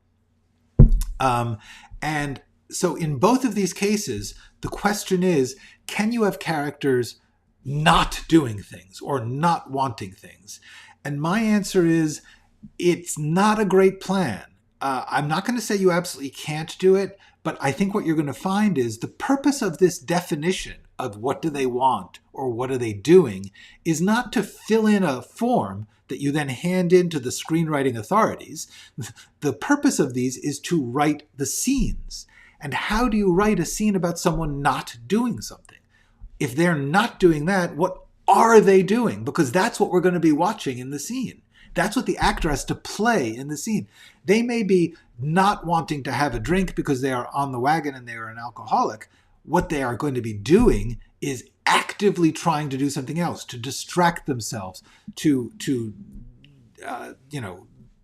And so in both of these cases, the question is, can you have characters not doing things or not wanting things? And my answer is, it's not a great plan. I'm not going to say you absolutely can't do it, but I think what you're going to find is the purpose of this definition of what do they want or what are they doing is not to fill in a form that you then hand in to the screenwriting authorities. The purpose of these is to write the scenes. And how do you write a scene about someone not doing something? If they're not doing that, what are they doing? Because that's what we're going to be watching in the scene. That's what the actor has to play in the scene. They may be not wanting to have a drink because they are on the wagon and they are an alcoholic. What they are going to be doing is actively trying to do something else, to distract themselves, to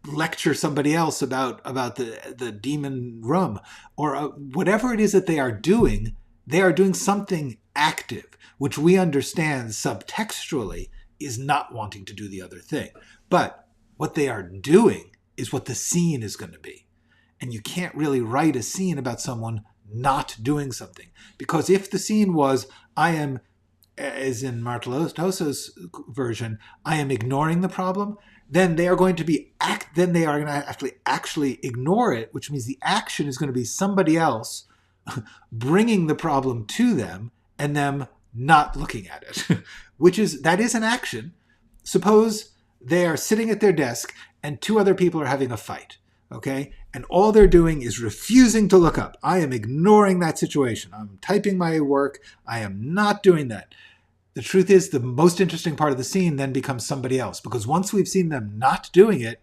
lecture somebody else about the demon rum, or whatever it is that they are doing something active, which we understand subtextually is not wanting to do the other thing. But what they are doing is what the scene is going to be. And you can't really write a scene about someone not doing something. Because if the scene was, I am, as in Martelloso's version, I am ignoring the problem, then they are going to actually ignore it, which means the action is going to be somebody else bringing the problem to them and them not looking at it, that is an action. Suppose they are sitting at their desk and two other people are having a fight, okay? And all they're doing is refusing to look up. I am ignoring that situation. I'm typing my work. I am not doing that. The truth is, the most interesting part of the scene then becomes somebody else, because once we've seen them not doing it,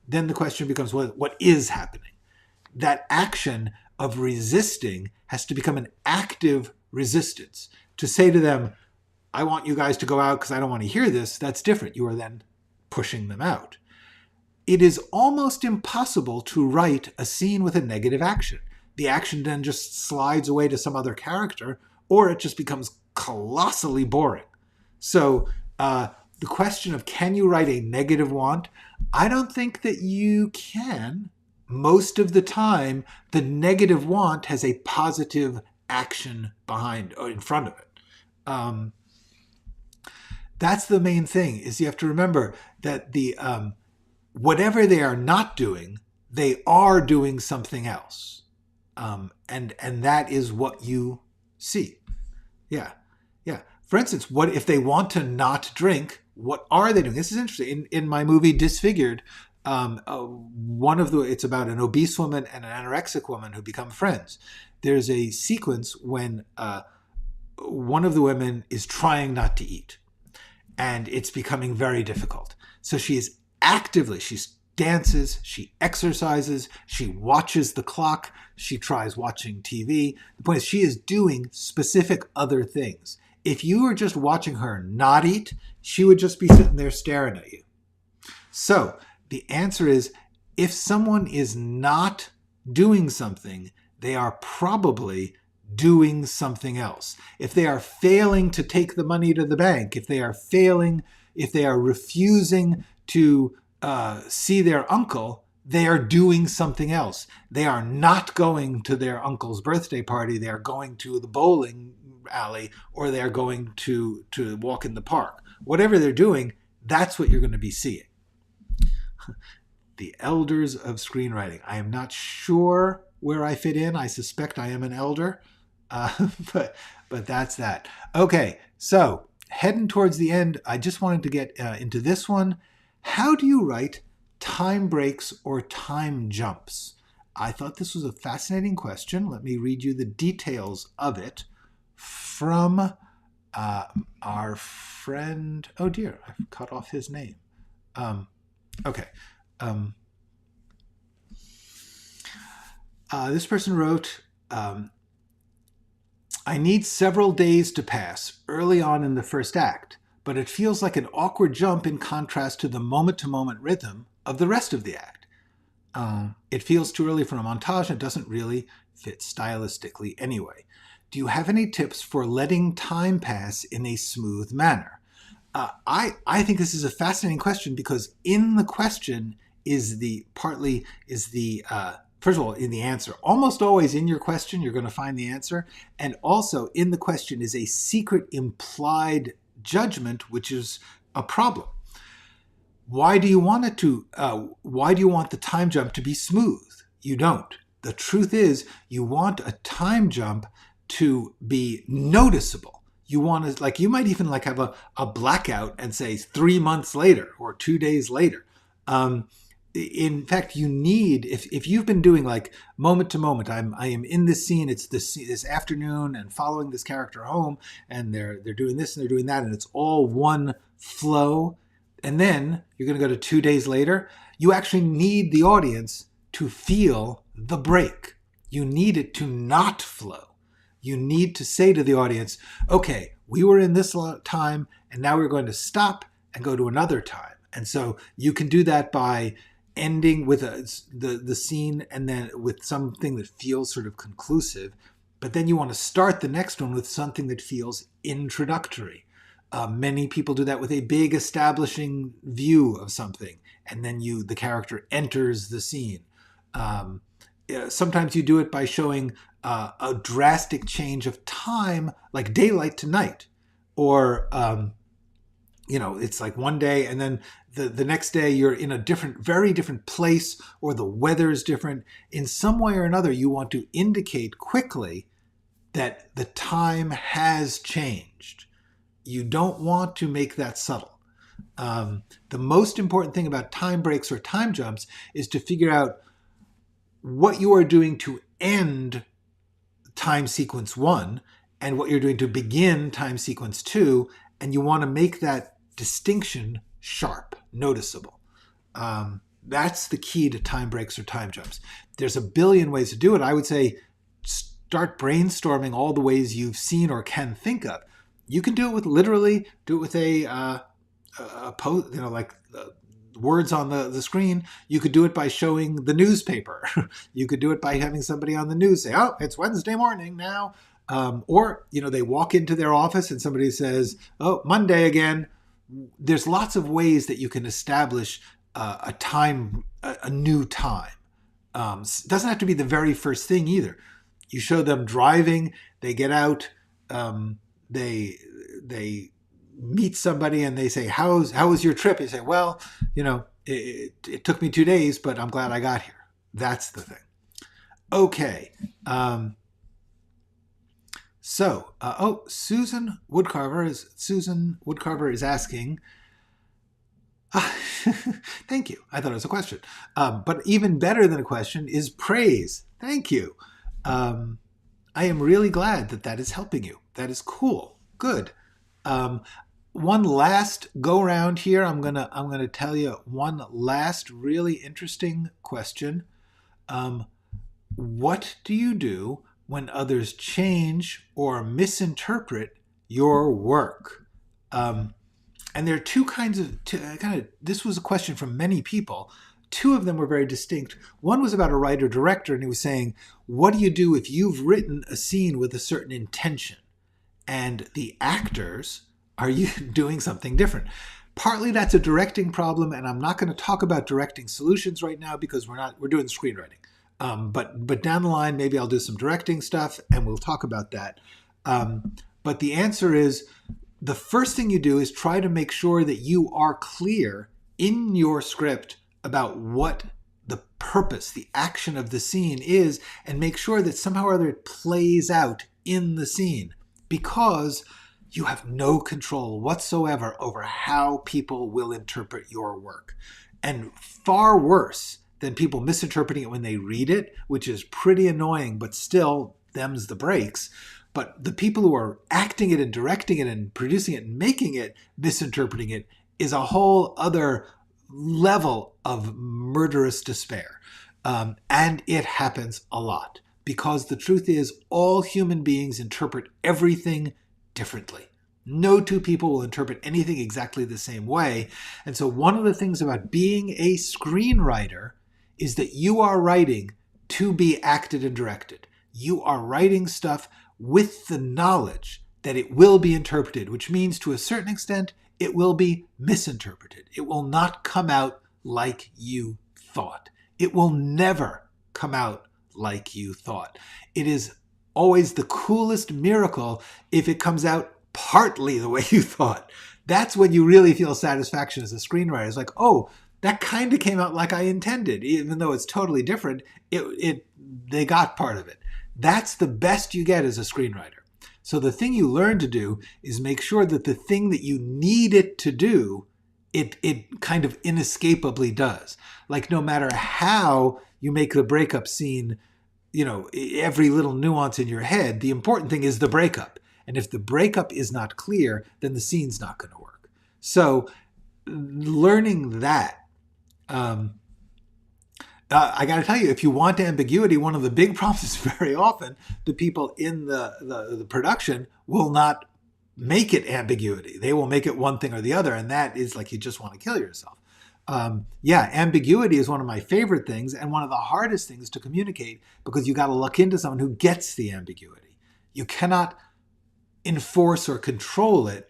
then the question becomes, what is happening? That action of resisting has to become an active resistance. To say to them, I want you guys to go out because I don't want to hear this, that's different. You are then pushing them out. It is almost impossible to write a scene with a negative action. The action then just slides away to some other character, or it just becomes colossally boring. So the question of can you write a negative want? I don't think that you can. Most of the time, the negative want has a positive action behind or in front of it. That's the main thing, is you have to remember that the whatever they are not doing, they are doing something else. And that is what you see. Yeah. For instance, what if they want to not drink? What are they doing? This is interesting. In my movie Disfigured, it's about an obese woman and an anorexic woman who become friends. There's a sequence when one of the women is trying not to eat, and it's becoming very difficult. So she dances, she exercises, she watches the clock, she tries watching TV. The point is, she is doing specific other things. If you were just watching her not eat, she would just be sitting there staring at you. So the answer is, if someone is not doing something, they are probably doing something else. If they are failing to take the money to the bank, if they are refusing to see their uncle, they are doing something else. They are not going to their uncle's birthday party. They are going to the bowling alley, or they are going to walk in the park. Whatever they're doing, that's what you're going to be seeing. The elders of screenwriting. I am not sure where I fit in. I suspect I am an elder, but that's that. Okay, so heading towards the end, I just wanted to get into this one. How do you write time breaks or time jumps? I thought this was a fascinating question. Let me read you the details of it from our friend. Oh dear, I've cut off his name. Okay. This person wrote, I need several days to pass early on in the first act, but it feels like an awkward jump in contrast to the moment-to-moment rhythm of the rest of the act. It feels too early for a montage and doesn't really fit stylistically anyway. Do you have any tips for letting time pass in a smooth manner? I think this is a fascinating question, because in the question first of all, in the answer. Almost always in your question, you're going to find the answer. And also in the question is a secret implied judgment, which is a problem. Why do you want the time jump to be smooth? You don't. The truth is, you want a time jump to be noticeable. You want to, you might even have a blackout and say 3 months later or 2 days later. In fact, you need, if you've been doing moment to moment, I am in this scene, it's this afternoon and following this character home, and they're doing this and they're doing that, and it's all one flow. And then you're going to go to 2 days later. You actually need the audience to feel the break. You need it to not flow. You need to say to the audience, okay, we were in this time, and now we're going to stop and go to another time. And so you can do that by ending with the scene and then with something that feels sort of conclusive. But then you want to start the next one with something that feels introductory. Many people do that with a big establishing view of something, and then the character enters the scene. Sometimes you do it by showing a drastic change of time, like daylight to night, or it's like one day and then the next day you're in a very different place, or the weather is different. In some way or another, you want to indicate quickly that the time has changed. You don't want to make that subtle. The most important thing about time breaks or time jumps is to figure out what you are doing to end time sequence 1 and what you're doing to begin time sequence 2, and you want to make that distinction sharp, noticeable. That's the key to time breaks or time jumps. There's a billion ways to do it. I would say start brainstorming all the ways you've seen or can think of. You can do it with a post, words on the screen. You could do it by showing the newspaper. You could do it by having somebody on the news say, oh, it's Wednesday morning now. Or they walk into their office and somebody says, oh, Monday again. There's lots of ways that you can establish a new time. It doesn't have to be the very first thing either. You show them driving, they get out, they meet somebody and they say, how was your trip? You say, well, it took me 2 days, but I'm glad I got here. That's the thing. Okay. Susan Woodcarver is asking, thank you. I thought it was a question. But even better than a question is praise. Thank you. I am really glad that is helping you. That is cool. Good. One last go round here. I'm gonna tell you one last really interesting question. What do you do when others change or misinterpret your work? And there are two kinds of, this was a question from many people, two of them were very distinct. One was about a writer-director, and he was saying, what do you do if you've written a scene with a certain intention and the actors are you doing something different? Partly that's a directing problem, and I'm not going to talk about directing solutions right now because we're doing screenwriting. But down the line, maybe I'll do some directing stuff and we'll talk about that. But the answer is, the first thing you do is try to make sure that you are clear in your script about what the purpose, the action of the scene is, and make sure that somehow or other it plays out in the scene, because you have no control whatsoever over how people will interpret your work. And far worse than people misinterpreting it when they read it, which is pretty annoying, but still, them's the breaks. But the people who are acting it and directing it and producing it and making it, misinterpreting it, is a whole other level of murderous despair. And it happens a lot, because the truth is all human beings interpret everything differently. No two people will interpret anything exactly the same way. And so one of the things about being a screenwriter is that you are writing to be acted and directed. You are writing stuff with the knowledge that it will be interpreted, which means to a certain extent, it will be misinterpreted. It will not come out like you thought. It will never come out like you thought. It is always the coolest miracle if it comes out partly the way you thought. That's when you really feel satisfaction as a screenwriter. It's like, oh, that kind of came out like I intended, even though it's totally different. They got part of it. That's the best you get as a screenwriter. So the thing you learn to do is make sure that the thing that you need it to do, it kind of inescapably does. Like, no matter how you make the breakup scene, every little nuance in your head, the important thing is the breakup. And if the breakup is not clear, then the scene's not going to work. So learning that, I got to tell you, if you want ambiguity, one of the big problems is very often the people in the production will not make it ambiguity. They will make it one thing or the other, and that is like you just want to kill yourself. Ambiguity is one of my favorite things and one of the hardest things to communicate, because you got to luck into someone who gets the ambiguity. You cannot enforce or control it.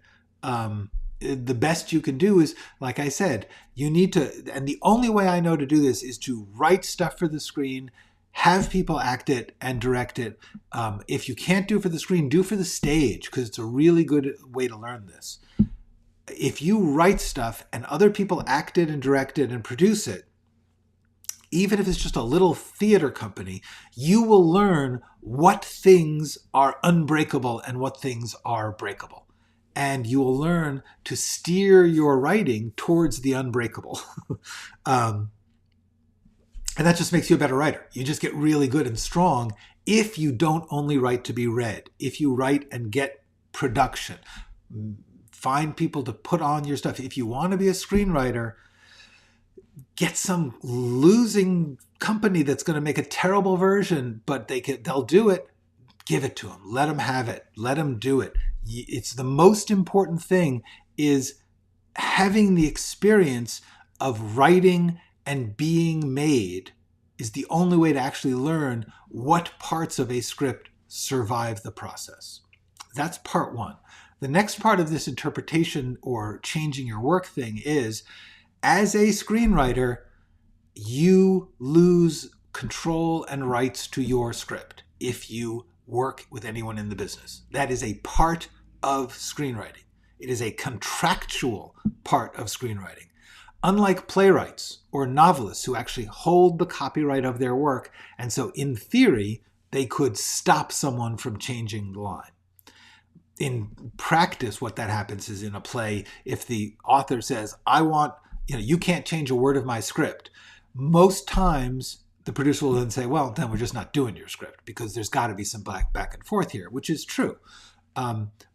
The best you can do is, like I said, you need to, and the only way I know to do this is to write stuff for the screen, have people act it and direct it. If you can't do it for the screen, do it for the stage, because it's a really good way to learn this. If you write stuff and other people act it and direct it and produce it, even if it's just a little theater company, you will learn what things are unbreakable and what things are breakable. And you will learn to steer your writing towards the unbreakable. And that just makes you a better writer. You just get really good and strong if you don't only write to be read. If you write and get production, find people to put on your stuff. If you want to be a screenwriter, get some losing company that's going to make a terrible version, but they'll do it. Give it to them. Let them have it. Let them do it. It's the most important thing, is having the experience of writing and being made is the only way to actually learn what parts of a script survive the process. That's part one. The next part of this interpretation or changing your work thing is, as a screenwriter, you lose control and rights to your script if you work with anyone in the business. That is a part of screenwriting. It is a contractual part of screenwriting. Unlike playwrights or novelists who actually hold the copyright of their work, and so in theory, they could stop someone from changing the line. In practice, what that happens is, in a play, if the author says, you can't change a word of my script, most times the producer will then say, well, then we're just not doing your script, because there's got to be some back and forth here, which is true.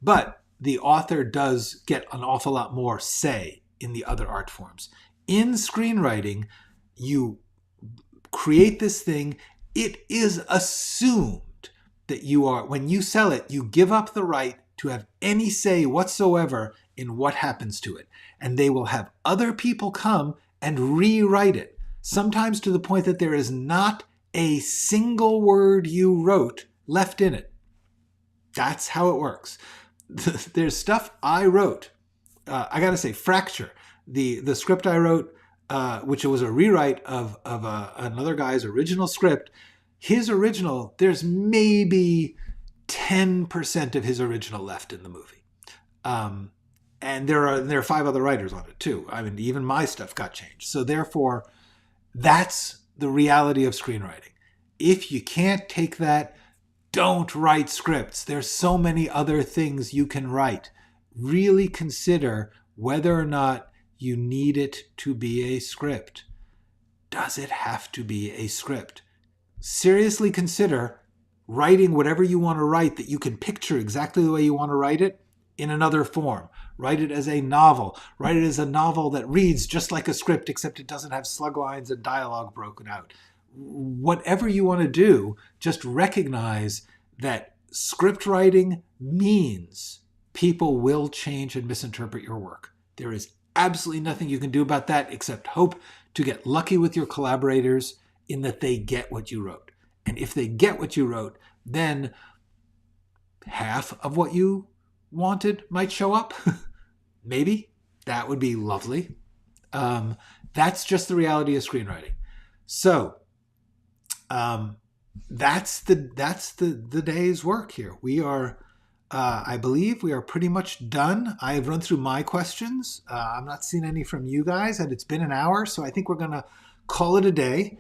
But the author does get an awful lot more say in the other art forms. In screenwriting, you create this thing. It is assumed that when you sell it, you give up the right to have any say whatsoever in what happens to it. And they will have other people come and rewrite it. sometimes to the point that there is not a single word you wrote left in it. That's how it works. There's stuff I wrote. I got to say, Fracture, the script I wrote, which was a rewrite of another guy's original script. His original, there's maybe 10% of his original left in the movie. And there are 5 other writers on it too. I mean, even my stuff got changed. So therefore, that's the reality of screenwriting. If you can't take that, don't write scripts. There's so many other things you can write. Really consider whether or not you need it to be a script. Does it have to be a script? Seriously consider writing whatever you want to write that you can picture exactly the way you want to write it in another form. Write it as a novel. Write it as a novel that reads just like a script, except it doesn't have slug lines and dialogue broken out. Whatever you want to do, just recognize that script writing means people will change and misinterpret your work. There is absolutely nothing you can do about that except hope to get lucky with your collaborators in that they get what you wrote. And if they get what you wrote, then half of what you wanted might show up. Maybe. That would be lovely. That's just the reality of screenwriting. So that's the day's work here. We are, I believe we are pretty much done. I have run through my questions. I'm not seeing any from you guys, and it's been an hour, so I think we're going to call it a day.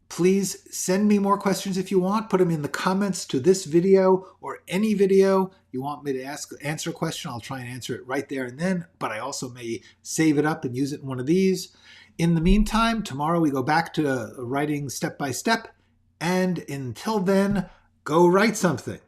Please send me more questions if you want. Put them in the comments to this video or any video you want me to answer a question. I'll try and answer it right there and then, but I also may save it up and use it in one of these. In the meantime, tomorrow we go back to writing step by step, and until then, go write something.